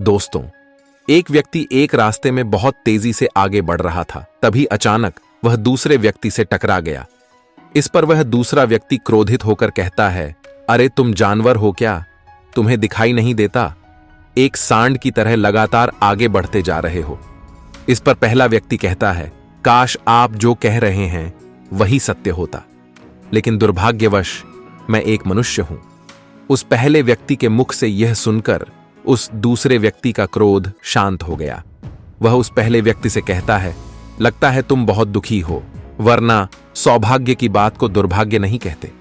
दोस्तों, एक व्यक्ति एक रास्ते में बहुत तेजी से आगे बढ़ रहा था। तभी अचानक वह दूसरे व्यक्ति से टकरा गया। इस पर वह दूसरा व्यक्ति क्रोधित होकर कहता है, अरे तुम जानवर हो क्या? तुम्हें दिखाई नहीं देता? एक सांड की तरह लगातार आगे बढ़ते जा रहे हो। इस पर पहला व्यक्ति कहता है, काश आप जो कह रहे हैं वही सत्य होता, लेकिन दुर्भाग्यवश मैं एक मनुष्य हूं। उस पहले व्यक्ति के मुख से यह सुनकर उस दूसरे व्यक्ति का क्रोध शांत हो गया। वह उस पहले व्यक्ति से कहता है, लगता है तुम बहुत दुखी हो, वरना सौभाग्य की बात को दुर्भाग्य नहीं कहते,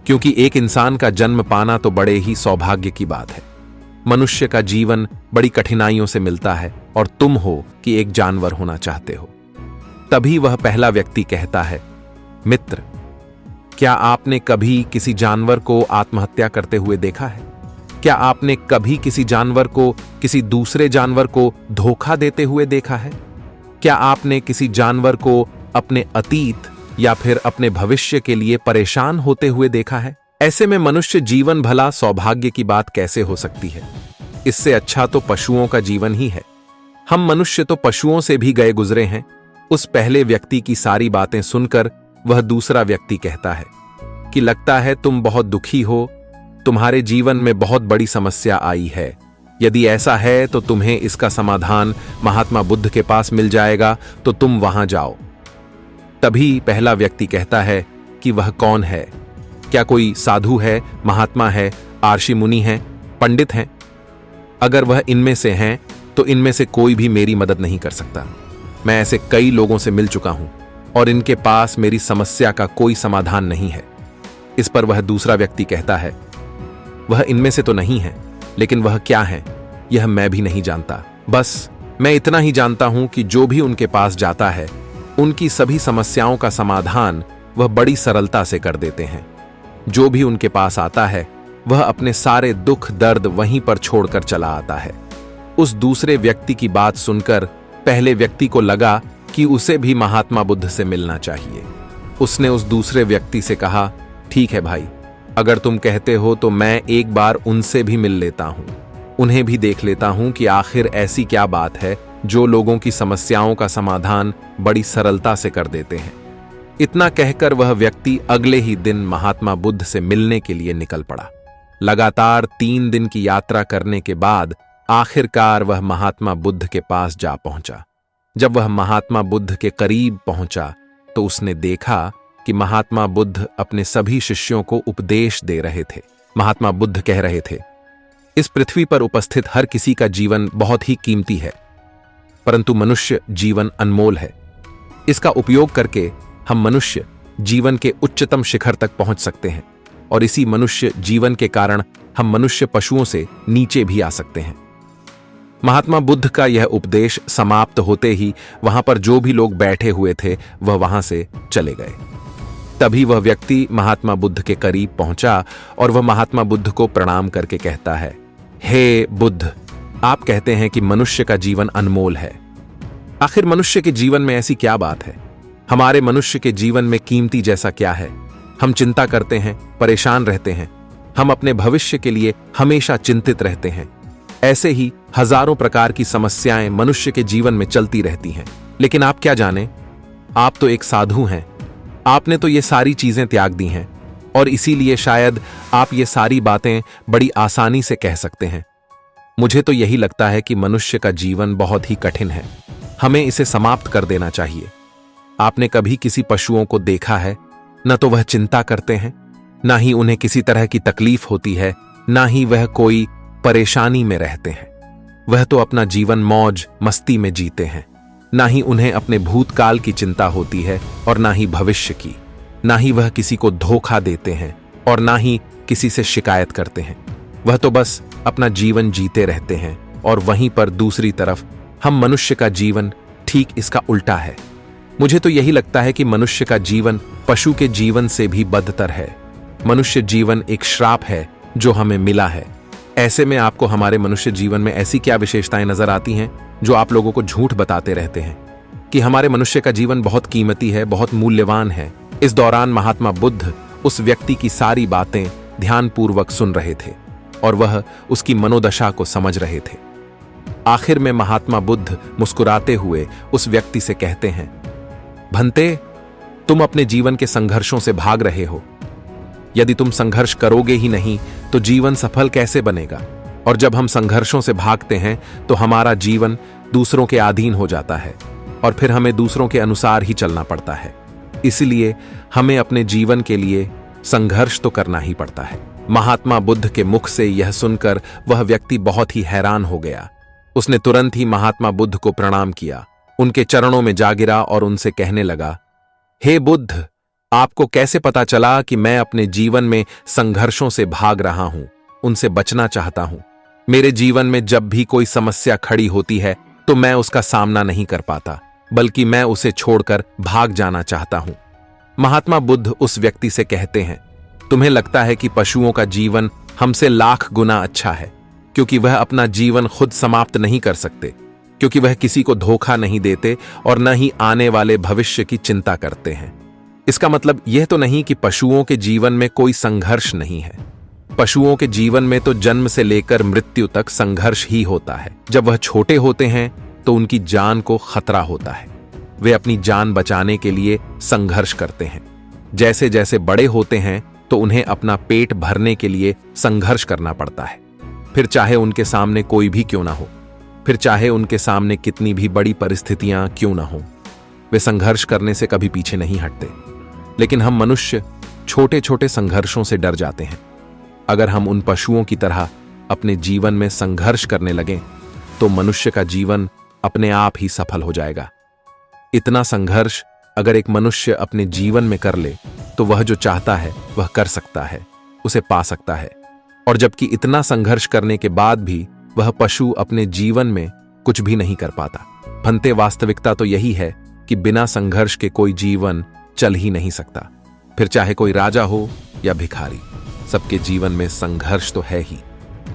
क्योंकि एक इंसान का जन्म पाना तो बड़े ही सौभाग्य की बात है। मनुष्य का जीवन बड़ी कठिनाइयों से मिलता है और तुम हो कि एक जानवर होना चाहते हो। तभी वह पहला व्यक्ति कहता है, मित्र, क्या आपने कभी किसी जानवर को आत्महत्या करते हुए देखा है? क्या आपने कभी किसी जानवर को किसी दूसरे जानवर को धोखा देते हुए देखा है? क्या आपने किसी जानवर को अपने अतीत या फिर अपने भविष्य के लिए परेशान होते हुए देखा है? ऐसे में मनुष्य जीवन भला सौभाग्य की बात कैसे हो सकती है? इससे अच्छा तो पशुओं का जीवन ही है। हम मनुष्य तो पशुओं से भी गए गुजरे हैं। उस पहले व्यक्ति की सारी बातें सुनकर वह दूसरा व्यक्ति कहता है कि लगता है तुम बहुत दुखी हो, तुम्हारे जीवन में बहुत बड़ी समस्या आई है। यदि ऐसा है तो तुम्हें इसका समाधान महात्मा बुद्ध के पास मिल जाएगा, तो तुम वहां जाओ। तभी पहला व्यक्ति कहता है कि वह कौन है? क्या कोई साधु है, महात्मा है, आर्षि मुनि है, पंडित हैं? अगर वह इनमें से हैं तो इनमें से कोई भी मेरी मदद नहीं कर सकता। मैं ऐसे कई लोगों से मिल चुका हूं और इनके पास मेरी समस्या का कोई समाधान नहीं है। इस पर वह दूसरा व्यक्ति कहता है, वह इनमें से तो नहीं है, लेकिन वह क्या है यह मैं भी नहीं जानता। बस मैं इतना ही जानता हूं कि जो भी उनके पास जाता है उनकी सभी समस्याओं का समाधान वह बड़ी सरलता से कर देते हैं। जो भी उनके पास आता है वह अपने सारे दुख दर्द वहीं पर छोड़कर चला आता है। उस दूसरे व्यक्ति की बात सुनकर पहले व्यक्ति को लगा कि उसे भी महात्मा बुद्ध से मिलना चाहिए। उसने उस दूसरे व्यक्ति से कहा, ठीक है भाई, अगर तुम कहते हो तो मैं एक बार उनसे भी मिल लेता हूं, उन्हें भी देख लेता हूं कि आखिर ऐसी क्या बात है जो लोगों की समस्याओं का समाधान बड़ी सरलता से कर देते हैं। इतना कहकर वह व्यक्ति अगले ही दिन महात्मा बुद्ध से मिलने के लिए निकल पड़ा। लगातार 3 दिन की यात्रा करने के बाद आखिरकार वह महात्मा बुद्ध के पास जा पहुंचा। जब वह महात्मा बुद्ध के करीब पहुंचा तो उसने देखा कि महात्मा बुद्ध अपने सभी शिष्यों को उपदेश दे रहे थे। महात्मा बुद्ध कह रहे थे, इस पृथ्वी पर उपस्थित हर किसी का जीवन बहुत ही कीमती है, परंतु मनुष्य जीवन अनमोल है। इसका उपयोग करके हम मनुष्य जीवन के उच्चतम शिखर तक पहुंच सकते हैं और इसी मनुष्य जीवन के कारण हम मनुष्य पशुओं से नीचे भी आ सकते हैं। महात्मा बुद्ध का यह उपदेश समाप्त होते ही वहां पर जो भी लोग बैठे हुए थे वह वहां से चले गए। तभी वह व्यक्ति महात्मा बुद्ध के करीब पहुंचा और वह महात्मा बुद्ध को प्रणाम करके कहता है, हे बुद्ध, आप कहते हैं कि मनुष्य का जीवन अनमोल है। आखिर मनुष्य के जीवन में ऐसी क्या बात है? हमारे मनुष्य के जीवन में कीमती जैसा क्या है? हम चिंता करते हैं, परेशान रहते हैं, हम अपने भविष्य के लिए हमेशा चिंतित रहते हैं। ऐसे ही हजारों प्रकार की समस्याएं मनुष्य के जीवन में चलती रहती हैं। लेकिन आप क्या जाने, आप तो एक साधु हैं। आपने तो ये सारी चीजें त्याग दी हैं और इसीलिए शायद आप ये सारी बातें बड़ी आसानी से कह सकते हैं। मुझे तो यही लगता है कि मनुष्य का जीवन बहुत ही कठिन है, हमें इसे समाप्त कर देना चाहिए। आपने कभी किसी पशुओं को देखा है? न तो वह चिंता करते हैं, ना ही उन्हें किसी तरह की तकलीफ होती है, ना ही वह कोई परेशानी में रहते हैं। वह तो अपना जीवन मौज मस्ती में जीते हैं। ना ही उन्हें अपने भूतकाल की चिंता होती है और ना ही भविष्य की। ना ही वह किसी को धोखा देते हैं और ना ही किसी से शिकायत करते हैं। वह तो बस अपना जीवन जीते रहते हैं। और वहीं पर दूसरी तरफ हम मनुष्य का जीवन ठीक इसका उल्टा है। मुझे तो यही लगता है कि मनुष्य का जीवन पशु के जीवन से भी बदतर है। मनुष्य जीवन एक श्राप है जो हमें मिला है। ऐसे में आपको हमारे मनुष्य जीवन में ऐसी क्या विशेषताएं नजर आती हैं जो आप लोगों को झूठ बताते रहते हैं कि हमारे मनुष्य का जीवन बहुत कीमती है, बहुत मूल्यवान है? इस दौरान महात्मा बुद्ध उस व्यक्ति की सारी बातें ध्यानपूर्वक सुन रहे थे और वह उसकी मनोदशा को समझ रहे थे। आखिर में महात्मा बुद्ध मुस्कुराते हुए उस व्यक्ति से कहते हैं, भंते, तुम अपने जीवन के संघर्षों से भाग रहे हो। यदि तुम संघर्ष करोगे ही नहीं तो जीवन सफल कैसे बनेगा? और जब हम संघर्षों से भागते हैं तो हमारा जीवन दूसरों के अधीन हो जाता है और फिर हमें दूसरों के अनुसार ही चलना पड़ता है। इसलिए हमें अपने जीवन के लिए संघर्ष तो करना ही पड़ता है। महात्मा बुद्ध के मुख से यह सुनकर वह व्यक्ति बहुत ही हैरान हो गया। उसने तुरंत ही महात्मा बुद्ध को प्रणाम किया, उनके चरणों में जा गिरा और उनसे कहने लगा, हे बुद्ध, आपको कैसे पता चला कि मैं अपने जीवन में संघर्षों से भाग रहा हूं, उनसे बचना चाहता हूं? मेरे जीवन में जब भी कोई समस्या खड़ी होती है तो मैं उसका सामना नहीं कर पाता, बल्कि मैं उसे छोड़कर भाग जाना चाहता हूं। महात्मा बुद्ध उस व्यक्ति से कहते हैं, तुम्हें लगता है कि पशुओं का जीवन हमसे लाख गुना अच्छा है, क्योंकि वह अपना जीवन खुद समाप्त नहीं कर सकते, क्योंकि वह किसी को धोखा नहीं देते और न ही आने वाले भविष्य की चिंता करते हैं। इसका मतलब यह तो नहीं कि पशुओं के जीवन में कोई संघर्ष नहीं है। पशुओं के जीवन में तो जन्म से लेकर मृत्यु तक संघर्ष ही होता है। जब वह छोटे होते हैं तो उनकी जान को खतरा होता है, वे अपनी जान बचाने के लिए संघर्ष करते हैं। जैसे जैसे बड़े होते हैं तो उन्हें अपना पेट भरने के लिए संघर्ष करना पड़ता है, फिर चाहे उनके सामने कोई भी क्यों ना हो, फिर चाहे उनके सामने कितनी भी बड़ी परिस्थितियां क्यों ना हो, वे संघर्ष करने से कभी पीछे नहीं हटते। लेकिन हम मनुष्य छोटे छोटे संघर्षों से डर जाते हैं। अगर हम उन पशुओं की तरह अपने जीवन में संघर्ष करने लगें तो मनुष्य का जीवन अपने आप ही सफल हो जाएगा। इतना संघर्ष अगर एक मनुष्य अपने जीवन में कर ले तो वह जो चाहता है वह कर सकता है, उसे पा सकता है। और जबकि इतना संघर्ष करने के बाद भी वह पशु अपने जीवन में कुछ भी नहीं कर पाता। भंते, वास्तविकता तो यही है कि बिना संघर्ष के कोई जीवन चल ही नहीं सकता। फिर चाहे कोई राजा हो या भिखारी, सबके जीवन में संघर्ष तो है ही।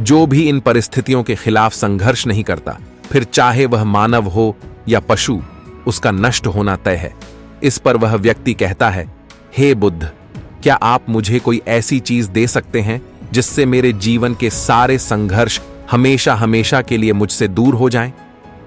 जो भी इन परिस्थितियों के खिलाफ संघर्ष नहीं करता, फिर चाहे वह मानव हो या पशु, उसका नष्ट होना तय है। इस पर वह व्यक्ति कहता है, हे बुद्ध, क्या आप मुझे कोई ऐसी चीज दे सकते हैं जिससे मेरे जीवन के सारे संघर्ष हमेशा हमेशा के लिए मुझसे दूर हो जाएं?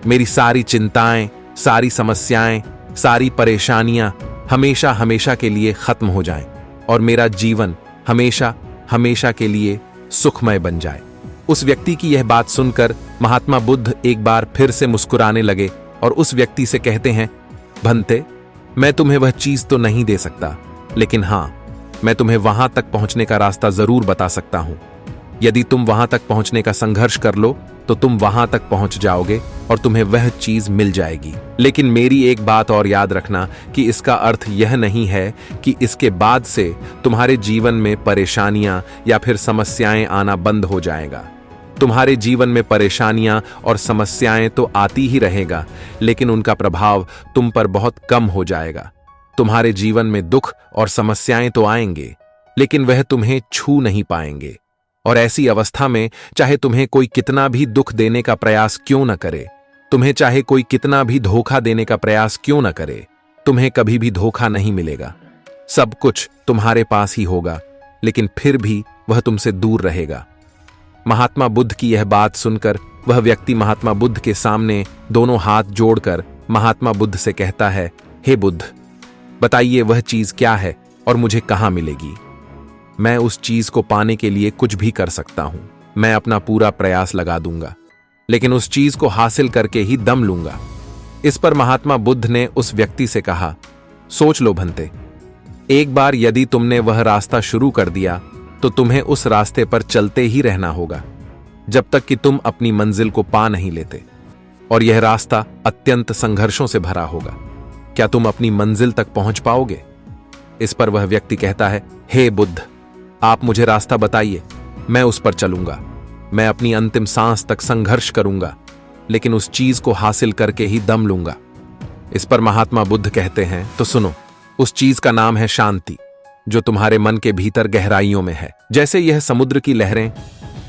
मेरी सारी चिंताएं, सारी समस्याएं, सारी परेशानियां हमेशा हमेशा के लिए खत्म हो जाएं और मेरा जीवन हमेशा हमेशा के लिए सुखमय बन जाए। उस व्यक्ति की यह बात सुनकर महात्मा बुद्ध एक बार फिर से मुस्कुराने लगे और उस व्यक्ति से कहते हैं, भंते, मैं तुम्हें वह चीज तो नहीं दे सकता, लेकिन हां, मैं तुम्हें वहां तक पहुंचने का रास्ता जरूर बता सकता हूं। यदि तुम वहां तक पहुंचने का संघर्ष कर लो तो तुम वहां तक पहुंच जाओगे और तुम्हें वह चीज मिल जाएगी। लेकिन मेरी एक बात और याद रखना कि इसका अर्थ यह नहीं है कि इसके बाद से तुम्हारे जीवन में परेशानियां या फिर समस्याएं आना बंद हो जाएगा। तुम्हारे जीवन में परेशानियां और समस्याएं तो आती ही रहेगा, लेकिन उनका प्रभाव तुम पर बहुत कम हो जाएगा। तुम्हारे जीवन में दुख और समस्याएं तो आएंगे, लेकिन वह तुम्हें छू नहीं पाएंगे। और ऐसी अवस्था में चाहे तुम्हें कोई कितना भी दुख देने का प्रयास क्यों न करे, तुम्हें चाहे कोई कितना भी धोखा देने का प्रयास क्यों न करे, तुम्हें कभी भी धोखा नहीं मिलेगा। सब कुछ तुम्हारे पास ही होगा, लेकिन फिर भी वह तुमसे दूर रहेगा। महात्मा बुद्ध की यह बात सुनकर वह व्यक्ति महात्मा बुद्ध के सामने दोनों हाथ जोड़कर महात्मा बुद्ध से कहता है, हे बुद्ध, बताइए वह चीज क्या है और मुझे कहां मिलेगी? मैं उस चीज को पाने के लिए कुछ भी कर सकता हूं। मैं अपना पूरा प्रयास लगा दूंगा, लेकिन उस चीज को हासिल करके ही दम लूंगा। इस पर महात्मा बुद्ध ने उस व्यक्ति से कहा, सोच लो भंते, एक बार यदि तुमने वह रास्ता शुरू कर दिया तो तुम्हें उस रास्ते पर चलते ही रहना होगा जब तक कि तुम अपनी मंजिल को पा नहीं लेते, और यह रास्ता अत्यंत संघर्षों से भरा होगा। क्या तुम अपनी मंजिल तक पहुंच पाओगे? इस पर वह व्यक्ति कहता है, हे बुद्ध, आप मुझे रास्ता बताइए, मैं उस पर चलूंगा। मैं अपनी अंतिम सांस तक संघर्ष करूंगा, लेकिन उस चीज को हासिल करके ही दम लूंगा। इस पर महात्मा बुद्ध कहते हैं, तो सुनो, उस चीज का नाम है शांति, जो तुम्हारे मन के भीतर गहराइयों में है। जैसे यह समुद्र की लहरें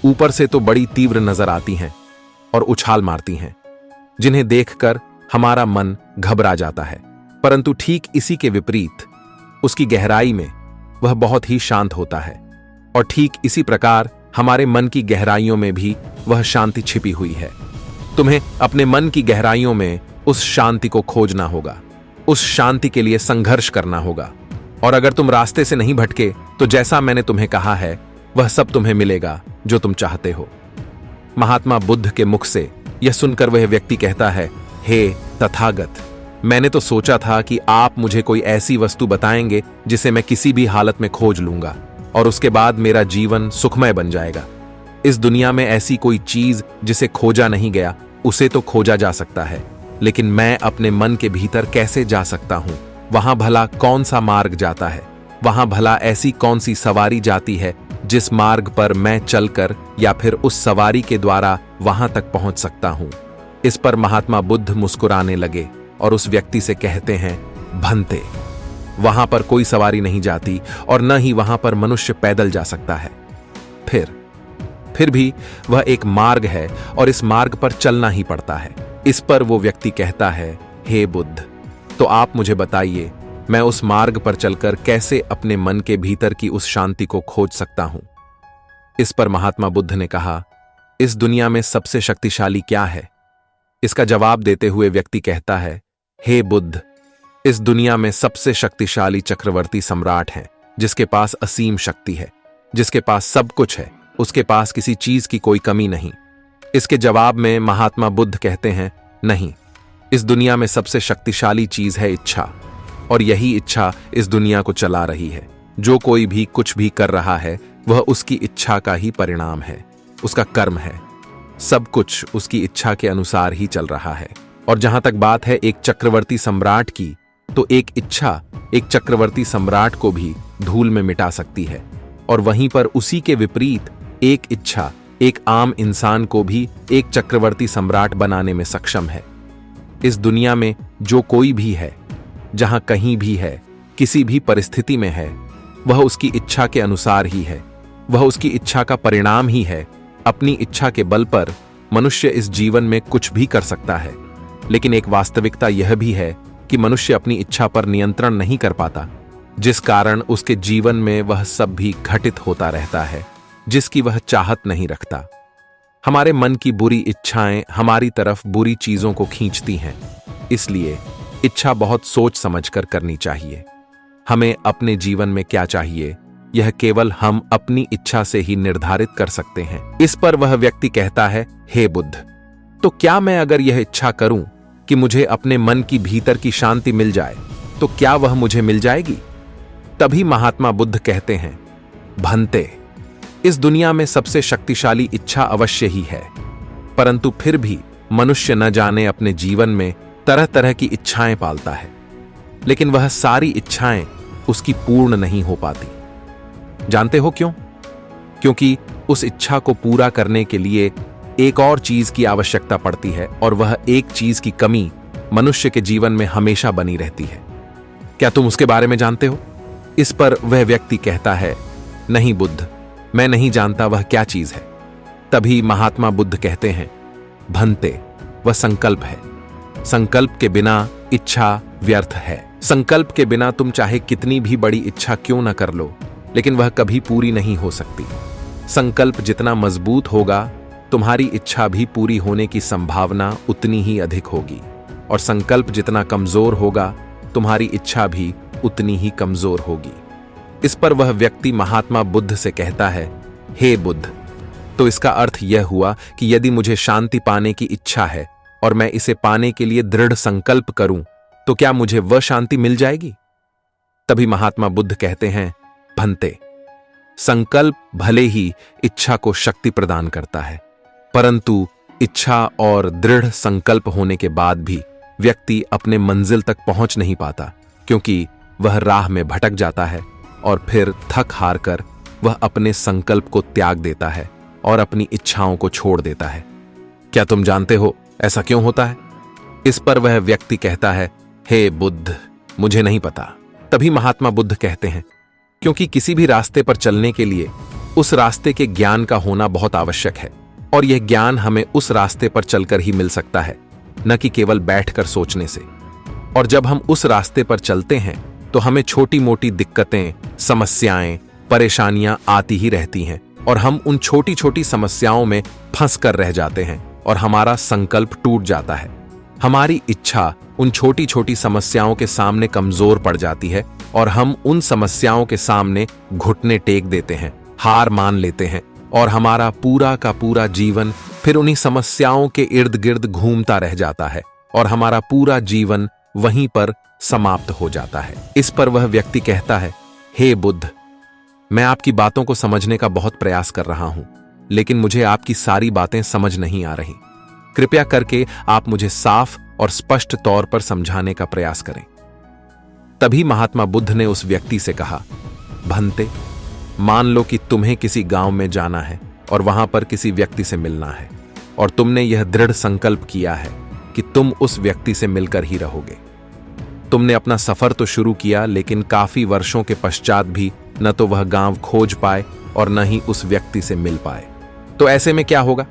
ऊपर से तो बड़ी तीव्र नजर आती हैं और उछाल मारती हैं, जिन्हें देखकर हमारा मन घबरा जाता है, परंतु ठीक इसी के विपरीत उसकी गहराई में वह बहुत ही शांत होता है। और ठीक इसी प्रकार हमारे मन की गहराइयों में भी वह शांति छिपी हुई है। तुम्हें अपने मन की गहराइयों में उस शांति को खोजना होगा, उस शांति के लिए संघर्ष करना होगा। और अगर तुम रास्ते से नहीं भटके तो जैसा मैंने तुम्हें कहा है वह सब तुम्हें मिलेगा जो तुम चाहते हो। महात्मा बुद्ध के मुख से यह सुनकर वह व्यक्ति कहता है, हे तथागत, मैंने तो सोचा था कि आप मुझे कोई ऐसी वस्तु बताएंगे जिसे मैं किसी भी हालत में खोज लूंगा और उसके बाद मेरा जीवन सुखमय बन जाएगा। इस दुनिया में ऐसी कोई चीज जिसे खोजा नहीं गया उसे तो खोजा जा सकता है, लेकिन मैं अपने मन के भीतर कैसे जा सकता हूं? वहां भला कौन सा मार्ग जाता है? वहां भला ऐसी कौन सी सवारी जाती है जिस मार्ग पर मैं चलकर या फिर उस सवारी के द्वारा वहां तक पहुंच सकता हूं? इस पर महात्मा बुद्ध मुस्कुराने लगे और उस व्यक्ति से कहते हैं, भंते, वहां पर कोई सवारी नहीं जाती और न ही वहां पर मनुष्य पैदल जा सकता है। फिर भी वह एक मार्ग है और इस मार्ग पर चलना ही पड़ता है। इस पर वो व्यक्ति कहता है, हे बुद्ध, तो आप मुझे बताइए, मैं उस मार्ग पर चलकर कैसे अपने मन के भीतर की उस शांति को खोज सकता हूं? इस पर महात्मा बुद्ध ने कहा, इस दुनिया में सबसे शक्तिशाली क्या है? इसका जवाब देते हुए व्यक्ति कहता है, हे बुद्ध, इस दुनिया में सबसे शक्तिशाली चक्रवर्ती सम्राट है, जिसके पास असीम शक्ति है, जिसके पास सब कुछ है, उसके पास किसी चीज की कोई कमी नहीं। इसके जवाब में महात्मा बुद्ध कहते हैं, नहीं, इस दुनिया में सबसे शक्तिशाली चीज है इच्छा, और यही इच्छा इस दुनिया को चला रही है। जो कोई भी कुछ भी कर रहा है वह उसकी इच्छा का ही परिणाम है, उसका कर्म है। सब कुछ उसकी इच्छा के अनुसार ही चल रहा है। और जहां तक बात है एक चक्रवर्ती सम्राट की, तो एक इच्छा एक चक्रवर्ती सम्राट को भी धूल में मिटा सकती है, और वहीं पर उसी के विपरीत एक इच्छा एक आम इंसान को भी एक चक्रवर्ती सम्राट बनाने में सक्षम है। इस दुनिया में जो कोई भी है, जहां कहीं भी है, किसी भी परिस्थिति में है, वह उसकी इच्छा के अनुसार ही है, वह उसकी इच्छा का परिणाम ही है। अपनी इच्छा के बल पर मनुष्य इस जीवन में कुछ भी कर सकता है, लेकिन एक वास्तविकता यह भी है कि मनुष्य अपनी इच्छा पर नियंत्रण नहीं कर पाता, जिस कारण उसके जीवन में वह सब भी घटित होता रहता है जिसकी वह चाहत नहीं रखता। हमारे मन की बुरी इच्छाएं हमारी तरफ बुरी चीजों को खींचती हैं, इसलिए इच्छा बहुत सोच समझकर करनी चाहिए। हमें अपने जीवन में क्या चाहिए, यह केवल हम अपनी इच्छा से ही निर्धारित कर सकते हैं। इस पर वह व्यक्ति कहता है, हे बुद्ध, तो क्या मैं अगर यह इच्छा करूं कि मुझे अपने मन की भीतर की शांति मिल जाए, तो क्या वह मुझे मिल जाएगी? तभी महात्मा बुद्ध कहते हैं, भंते, इस दुनिया में सबसे शक्तिशाली इच्छा अवश्य ही है, परंतु फिर भी मनुष्य न जाने अपने जीवन में तरह तरह की इच्छाएं पालता है, लेकिन वह सारी इच्छाएं उसकी पूर्ण नहीं हो पाती। जानते हो क्यों? क्योंकि उस इच्छा को पूरा करने के लिए एक और चीज की आवश्यकता पड़ती है, और वह एक चीज की कमी मनुष्य के जीवन में हमेशा बनी रहती है। क्या तुम उसके बारे में जानते हो? इस पर वह व्यक्ति कहता है, नहीं बुद्ध, मैं नहीं जानता वह क्या चीज है। तभी महात्मा बुद्ध कहते हैं, भंते, वह संकल्प है। संकल्प के बिना इच्छा व्यर्थ है। संकल्प के बिना तुम चाहे कितनी भी बड़ी इच्छा क्यों न कर लो, लेकिन वह कभी पूरी नहीं हो सकती। संकल्प जितना मजबूत होगा, तुम्हारी इच्छा भी पूरी होने की संभावना उतनी ही अधिक होगी, और संकल्प जितना कमजोर होगा, तुम्हारी इच्छा भी उतनी ही कमजोर होगी। इस पर वह व्यक्ति महात्मा बुद्ध से कहता है, हे बुद्ध, तो इसका अर्थ यह हुआ कि यदि मुझे शांति पाने की इच्छा है और मैं इसे पाने के लिए दृढ़ संकल्प करूं, तो क्या मुझे वह शांति मिल जाएगी? तभी महात्मा बुद्ध कहते हैं, भंते, संकल्प भले ही इच्छा को शक्ति प्रदान करता है, परंतु इच्छा और दृढ़ संकल्प होने के बाद भी व्यक्ति अपने मंजिल तक पहुंच नहीं पाता, क्योंकि वह राह में भटक जाता है और फिर थक हार कर वह अपने संकल्प को त्याग देता है और अपनी इच्छाओं को छोड़ देता है। क्या तुम जानते हो ऐसा क्यों होता है? इस पर वह व्यक्ति कहता है, हे बुद्ध, मुझे नहीं पता। तभी महात्मा बुद्ध कहते हैं, क्योंकि किसी भी रास्ते पर चलने के लिए उस रास्ते के ज्ञान का होना बहुत आवश्यक है, और यह ज्ञान हमें उस रास्ते पर चलकर ही मिल सकता है, न कि केवल बैठकर सोचने से। और जब हम उस रास्ते पर चलते हैं तो हमें छोटी मोटी दिक्कतें, समस्याएं, परेशानियां आती ही रहती हैं, और हम उन छोटी छोटी समस्याओं में फंस कर रह जाते हैं, और हमारा संकल्प टूट जाता है। हमारी इच्छा उन छोटी छोटी समस्याओं के सामने कमजोर पड़ जाती है और हम उन समस्याओं के सामने घुटने टेक देते हैं, हार मान लेते हैं और हमारा पूरा का पूरा जीवन फिर उन्हीं समस्याओं के इर्द गिर्द घूमता रह जाता है और हमारा पूरा जीवन वहीं पर समाप्त हो जाता है। इस पर वह व्यक्ति कहता है, हे बुद्ध, मैं आपकी बातों को समझने का बहुत प्रयास कर रहा हूं, लेकिन मुझे आपकी सारी बातें समझ नहीं आ रही। कृपया करके आप मुझे साफ और स्पष्ट तौर पर समझाने का प्रयास करें। तभी महात्मा बुद्ध ने उस व्यक्ति से कहा, भंते, मान लो कि तुम्हें किसी गांव में जाना है और वहां पर किसी व्यक्ति से मिलना है और तुमने यह दृढ़ संकल्प किया है कि तुम उस व्यक्ति से मिलकर ही रहोगे। तुमने अपना सफर तो शुरू किया, लेकिन काफी वर्षों के पश्चात भी न तो वह गांव खोज पाए और न ही उस व्यक्ति से मिल पाए। तो ऐसे में क्या होगा?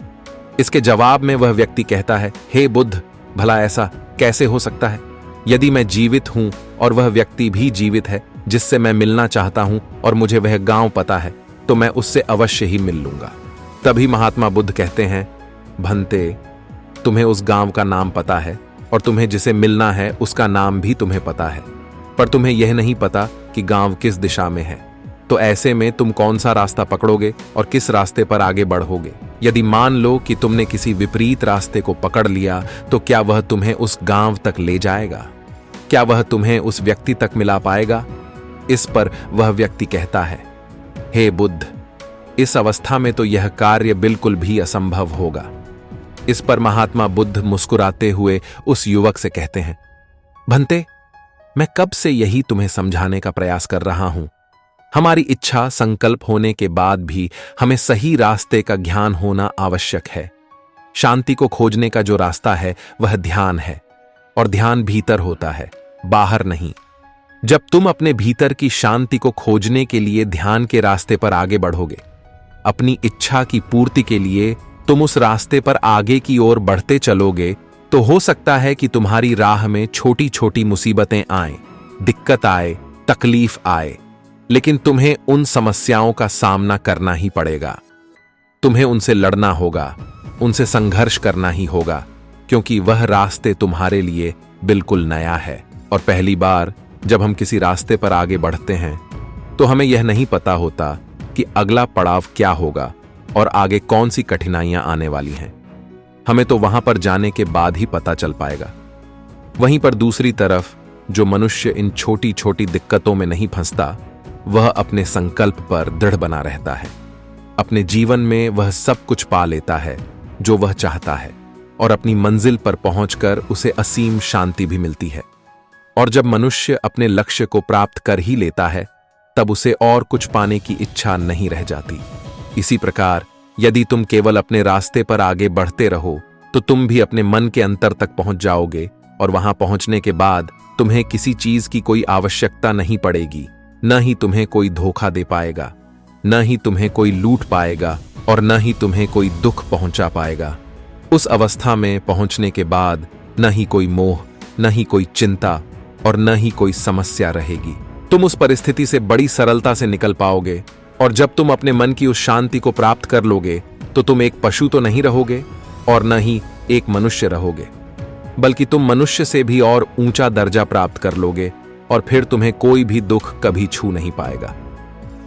इसके जवाब में वह व्यक्ति कहता है, हे बुद्ध, भला ऐसा कैसे हो सकता है? यदि मैं जीवित हूं और वह व्यक्ति भी जीवित है जिससे मैं मिलना चाहता हूं और मुझे वह गांव पता है, तो मैं उससे अवश्य ही मिल लूंगा। तभी महात्मा बुद्ध कहते हैं, भंते, तुम्हें उस गांव का नाम पता है और तुम्हें जिसे मिलना है उसका नाम भी तुम्हें पता है, पर तुम्हें यह नहीं पता कि गांव किस दिशा में है। तो ऐसे में तुम कौन सा रास्ता पकड़ोगे और किस रास्ते पर आगे बढ़ोगे? यदि मान लो कि तुमने किसी विपरीत रास्ते को पकड़ लिया, तो क्या वह तुम्हें उस गांव तक ले जाएगा? क्या वह तुम्हें उस व्यक्ति तक मिला पाएगा? इस पर वह व्यक्ति कहता है, हे बुद्ध, इस अवस्था में तो यह कार्य बिल्कुल भी असंभव होगा। इस पर महात्मा बुद्ध मुस्कुराते हुए उस युवक से कहते हैं, भंते, मैं कब से यही तुम्हें समझाने का प्रयास कर रहा हूं। हमारी इच्छा संकल्प होने के बाद भी हमें सही रास्ते का ज्ञान होना आवश्यक है। शांति को खोजने का जो रास्ता है वह ध्यान है, और ध्यान भीतर होता है, बाहर नहीं। जब तुम अपने भीतर की शांति को खोजने के लिए ध्यान के रास्ते पर आगे बढ़ोगे, अपनी इच्छा की पूर्ति के लिए तुम उस रास्ते पर आगे की ओर बढ़ते चलोगे, तो हो सकता है कि तुम्हारी राह में छोटी छोटी मुसीबतें आए, दिक्कत आए, तकलीफ आए, लेकिन तुम्हें उन समस्याओं का सामना करना ही पड़ेगा। तुम्हें उनसे लड़ना होगा, उनसे संघर्ष करना ही होगा, क्योंकि वह रास्ते तुम्हारे लिए बिल्कुल नया है। और पहली बार जब हम किसी रास्ते पर आगे बढ़ते हैं तो हमें यह नहीं पता होता कि अगला पड़ाव क्या होगा और आगे कौन सी कठिनाइयां आने वाली हैं। हमें तो वहां पर जाने के बाद ही पता चल पाएगा। वहीं पर दूसरी तरफ जो मनुष्य इन छोटी छोटी दिक्कतों में नहीं फंसता, वह अपने संकल्प पर दृढ़ बना रहता है। अपने जीवन में वह सब कुछ पा लेता है जो वह चाहता है, और अपनी मंजिल पर पहुंचकर उसे असीम शांति भी मिलती है। और जब मनुष्य अपने लक्ष्य को प्राप्त कर ही लेता है, तब उसे और कुछ पाने की इच्छा नहीं रह जाती। इसी प्रकार यदि तुम केवल अपने रास्ते पर आगे बढ़ते रहो, तो तुम भी अपने मन के अंतर तक पहुंच जाओगे, और वहां पहुंचने के बाद तुम्हें किसी चीज की कोई आवश्यकता नहीं पड़ेगी। न ही तुम्हें कोई धोखा दे पाएगा, न ही तुम्हें कोई लूट पाएगा, और न ही तुम्हें कोई दुख पहुंचा पाएगा। उस अवस्था में पहुंचने के बाद न ही कोई मोह, न ही कोई चिंता, और न ही कोई समस्या रहेगी। तुम उस परिस्थिति से बड़ी सरलता से निकल पाओगे, और जब तुम अपने मन की उस शांति को प्राप्त कर लोगे, तो तुम एक पशु तो नहीं रहोगे और न ही एक मनुष्य रहोगे, बल्कि तुम मनुष्य से भी और ऊंचा दर्जा प्राप्त कर लोगे, और फिर तुम्हें कोई भी दुख कभी छू नहीं पाएगा।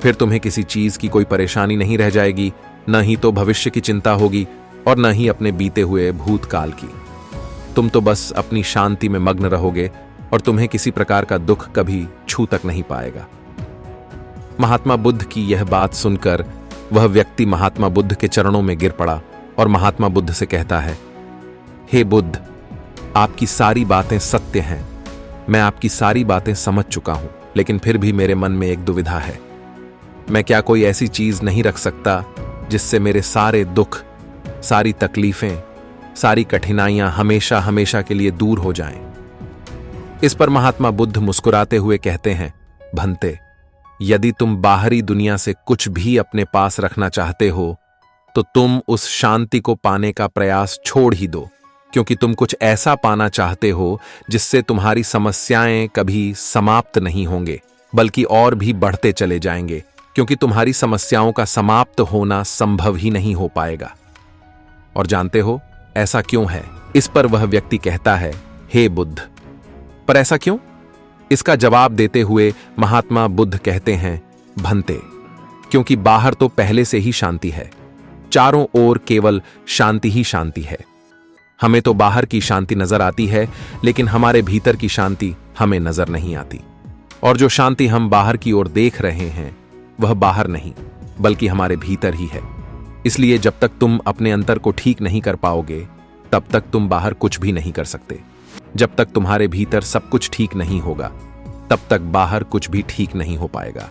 फिर तुम्हें किसी चीज की कोई परेशानी नहीं रह जाएगी, न ही तो भविष्य की चिंता होगी और न ही अपने बीते हुए भूतकाल की। तुम तो बस अपनी शांति में मग्न रहोगे, और तुम्हें किसी प्रकार का दुख कभी छू तक नहीं पाएगा। महात्मा बुद्ध की यह बात सुनकर वह व्यक्ति महात्मा बुद्ध के चरणों में गिर पड़ा और महात्मा बुद्ध से कहता है, हे बुद्ध, आपकी सारी बातें सत्य हैं। मैं आपकी सारी बातें समझ चुका हूं, लेकिन फिर भी मेरे मन में एक दुविधा है। मैं क्या कोई ऐसी चीज नहीं रख सकता जिससे मेरे सारे दुख, सारी तकलीफें, सारी कठिनाइयां हमेशा हमेशा के लिए दूर हो जाएं? इस पर महात्मा बुद्ध मुस्कुराते हुए कहते हैं, भंते, यदि तुम बाहरी दुनिया से कुछ भी अपने पास रखना चाहते हो, तो तुम उस शांति को पाने का प्रयास छोड़ ही दो, क्योंकि तुम कुछ ऐसा पाना चाहते हो जिससे तुम्हारी समस्याएं कभी समाप्त नहीं होंगे, बल्कि और भी बढ़ते चले जाएंगे, क्योंकि तुम्हारी समस्याओं का समाप्त होना संभव ही नहीं हो पाएगा। और जानते हो, ऐसा क्यों है? इस पर वह व्यक्ति कहता है, हे बुद्ध, पर ऐसा क्यों? इसका जवाब देते हुए महात्मा बुद्ध कहते हैं, भंते, क्योंकि बाहर तो पहले से ही शांति है, चारों ओर केवल शांति ही शांति है। हमें तो बाहर की शांति नजर आती है, लेकिन हमारे भीतर की शांति हमें नजर नहीं आती। और जो शांति हम बाहर की ओर देख रहे हैं वह बाहर नहीं बल्कि हमारे भीतर ही है। इसलिए जब तक तुम अपने अंतर को ठीक नहीं कर पाओगे तब तक तुम बाहर कुछ भी नहीं कर सकते। जब तक तुम्हारे भीतर सब कुछ ठीक नहीं होगा तब तक बाहर कुछ भी ठीक नहीं हो पाएगा।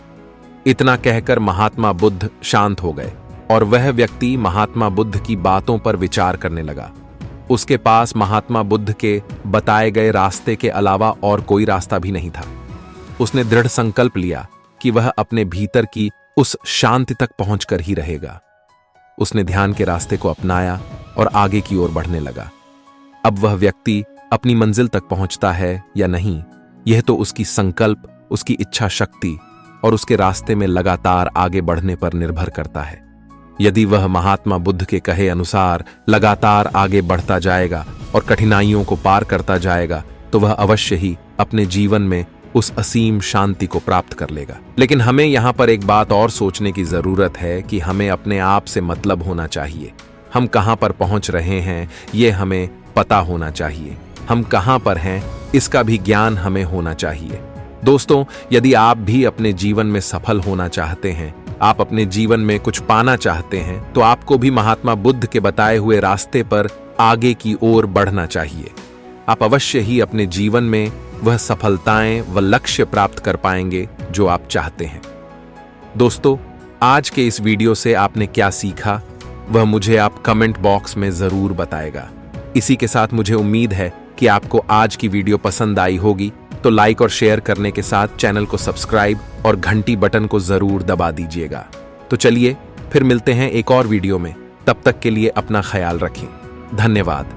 इतना कहकर महात्मा बुद्ध शांत हो गए और वह व्यक्ति महात्मा बुद्ध की बातों पर विचार करने लगा। उसके पास महात्मा बुद्ध के बताए गए रास्ते के अलावा और कोई रास्ता भी नहीं था। उसने दृढ़ संकल्प लिया कि वह अपने भीतर की उस शांति तक पहुंचकर ही रहेगा। उसने ध्यान के रास्ते को अपनाया और आगे की ओर बढ़ने लगा। अब वह व्यक्ति अपनी मंजिल तक पहुंचता है या नहीं, यह तो उसकी संकल्प, उसकी इच्छा शक्ति और उसके रास्ते में लगातार आगे बढ़ने पर निर्भर करता है। यदि वह महात्मा बुद्ध के कहे अनुसार लगातार आगे बढ़ता जाएगा और कठिनाइयों को पार करता जाएगा तो वह अवश्य ही अपने जीवन में उस असीम शांति को प्राप्त कर लेगा। लेकिन हमें यहाँ पर एक बात और सोचने की जरूरत है कि हमें अपने आप से मतलब होना चाहिए। हम कहाँ पर पहुंच रहे हैं ये हमें पता होना चाहिए। हम कहाँ पर हैं इसका भी ज्ञान हमें होना चाहिए। दोस्तों, यदि आप भी अपने जीवन में सफल होना चाहते हैं, आप अपने जीवन में कुछ पाना चाहते हैं, तो आपको भी महात्मा बुद्ध के बताए हुए रास्ते पर आगे की ओर बढ़ना चाहिए। आप अवश्य ही अपने जीवन में वह सफलताएं व लक्ष्य प्राप्त कर पाएंगे जो आप चाहते हैं। दोस्तों, आज के इस वीडियो से आपने क्या सीखा वह मुझे आप कमेंट बॉक्स में जरूर बताएगा। इसी के साथ मुझे उम्मीद है कि आपको आज की वीडियो पसंद आई होगी, तो लाइक और शेयर करने के साथ चैनल को सब्सक्राइब और घंटी बटन को जरूर दबा दीजिएगा। तो चलिए फिर मिलते हैं एक और वीडियो में। तब तक के लिए अपना ख्याल रखें। धन्यवाद।